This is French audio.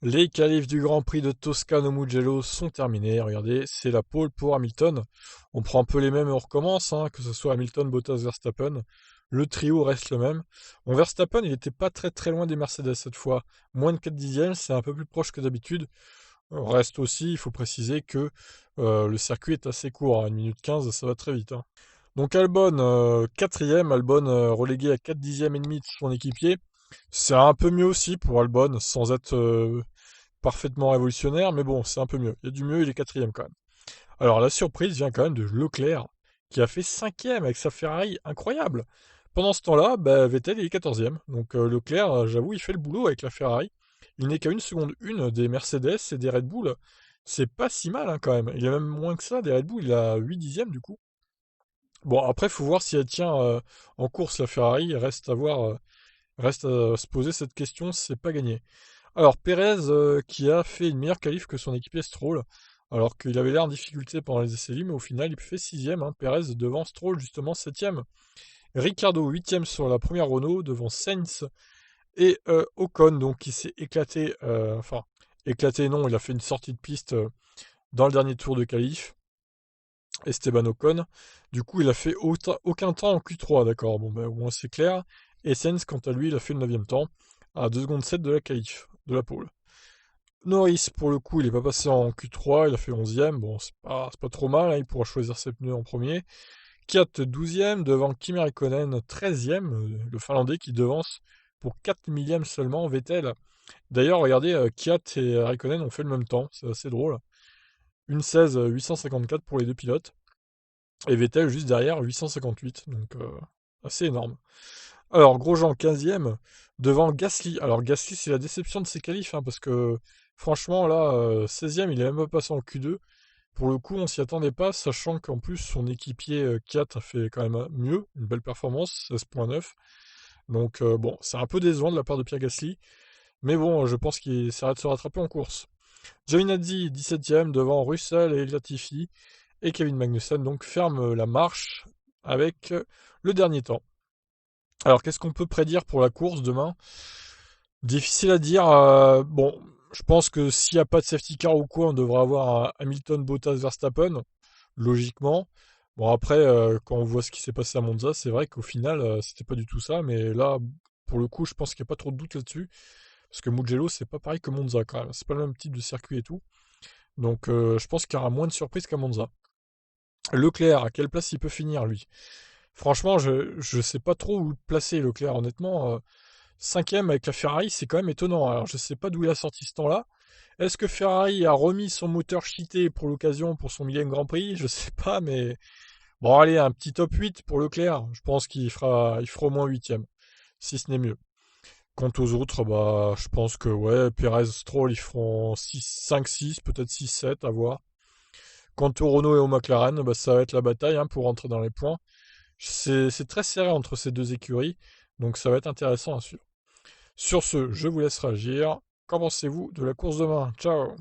Les qualifs du Grand Prix de Toscane au Mugello sont terminés. Regardez, c'est la pole pour Hamilton. On prend un peu les mêmes et on recommence, hein, que ce soit Hamilton, Bottas, Verstappen. Le trio reste le même. Bon, Verstappen, il n'était pas très très loin des Mercedes cette fois. Moins de 4 dixièmes, c'est un peu plus proche que d'habitude. Reste aussi, il faut préciser que le circuit est assez court, hein, 1 minute 15, ça va très vite, hein. Donc Albon, quatrième, Albon relégué à 4 dixièmes et demi de son équipier. C'est un peu mieux aussi pour Albon, sans être parfaitement révolutionnaire, mais bon, c'est un peu mieux. Il y a du mieux, il est quatrième quand même. Alors la surprise vient quand même de Leclerc, qui a fait cinquième avec sa Ferrari, incroyable. Pendant ce temps-là, bah, Vettel il est quatorzième. Donc Leclerc, j'avoue, il fait le boulot avec la Ferrari. Il n'est qu'à 1 seconde 1 des Mercedes et des Red Bull. C'est pas si mal hein, quand même. Il est même moins que ça, des Red Bull, il a 8 dixièmes du coup. Bon, après, il faut voir si elle tient en course la Ferrari. Il reste à voir, reste à se poser cette question, c'est pas gagné. Alors, Pérez qui a fait une meilleure qualif que son équipier Stroll, alors qu'il avait l'air en difficulté pendant les essais libres, mais au final, il fait sixième, hein, Pérez devant Stroll, justement, septième. Ricardo, huitième sur la première Renault, devant Sainz et Ocon, donc qui s'est éclaté, enfin, éclaté non, il a fait une sortie de piste dans le dernier tour de qualif. Esteban Ocon. Du coup, il a fait aucun temps en Q3, d'accord. Bon, ben, au moins c'est clair. Et Sainz, quant à lui, il a fait le 9 temps, à 2 secondes 7 de la qualif, de la pole. Norris, pour le coup, il n'est pas passé en Q3, il a fait 11e. Bon, c'est pas trop mal, hein, il pourra choisir ses pneus en premier. Kiat, 12e, devant Kimi Raikkonen, 13e, le Finlandais qui devance pour 4 millièmes seulement Vettel. D'ailleurs, regardez, Kiat et Raikkonen ont fait le même temps, c'est assez drôle. Une 16, 854 pour les deux pilotes. Et Vettel juste derrière, 858. Donc assez énorme. Alors Grosjean 15e devant Gasly. Alors Gasly c'est la déception de ses qualifs hein, parce que franchement là 16e il est même pas passé en Q2. Pour le coup on s'y attendait pas sachant qu'en plus son équipier 4 a fait quand même mieux, une belle performance, 16.9. Donc bon c'est un peu décevant de la part de Pierre Gasly. Mais bon je pense qu'il essaiera de se rattraper en course. Giovinazzi 17e devant Russell et Latifi. Et Kevin Magnussen donc ferme la marche avec le dernier temps. Alors qu'est-ce qu'on peut prédire pour la course demain? Difficile à dire. Bon, je pense que s'il n'y a pas de safety car ou quoi, on devrait avoir un Hamilton, Bottas, Verstappen, logiquement. Bon après, quand on voit ce qui s'est passé à Monza, c'est vrai qu'au final, c'était pas du tout ça. Mais là, pour le coup, je pense qu'il n'y a pas trop de doute là-dessus. Parce que Mugello, c'est pas pareil que Monza quand même. C'est pas le même type de circuit et tout. Donc je pense qu'il y aura moins de surprises qu'à Monza. Leclerc, à quelle place il peut finir lui? Franchement, je sais pas trop où le placer Leclerc, honnêtement. Cinquième avec la Ferrari, c'est quand même étonnant. Alors je sais pas d'où il a sorti ce temps-là. Est-ce que Ferrari a remis son moteur cheaté pour l'occasion pour son millième Grand Prix? Je sais pas, mais bon allez, un petit top 8 pour Leclerc. Je pense qu'il fera au moins huitième, si ce n'est mieux. Quant aux autres, bah je pense que ouais, Perez, Stroll, ils feront 6, 5, 6, peut-être 6, 7, à voir. Quant au Renault et au McLaren, bah, ça va être la bataille hein, pour rentrer dans les points. C'est très serré entre ces deux écuries, donc ça va être intéressant à suivre. Sur ce, je vous laisse réagir. Qu'en pensez-vous de la course demain? Ciao!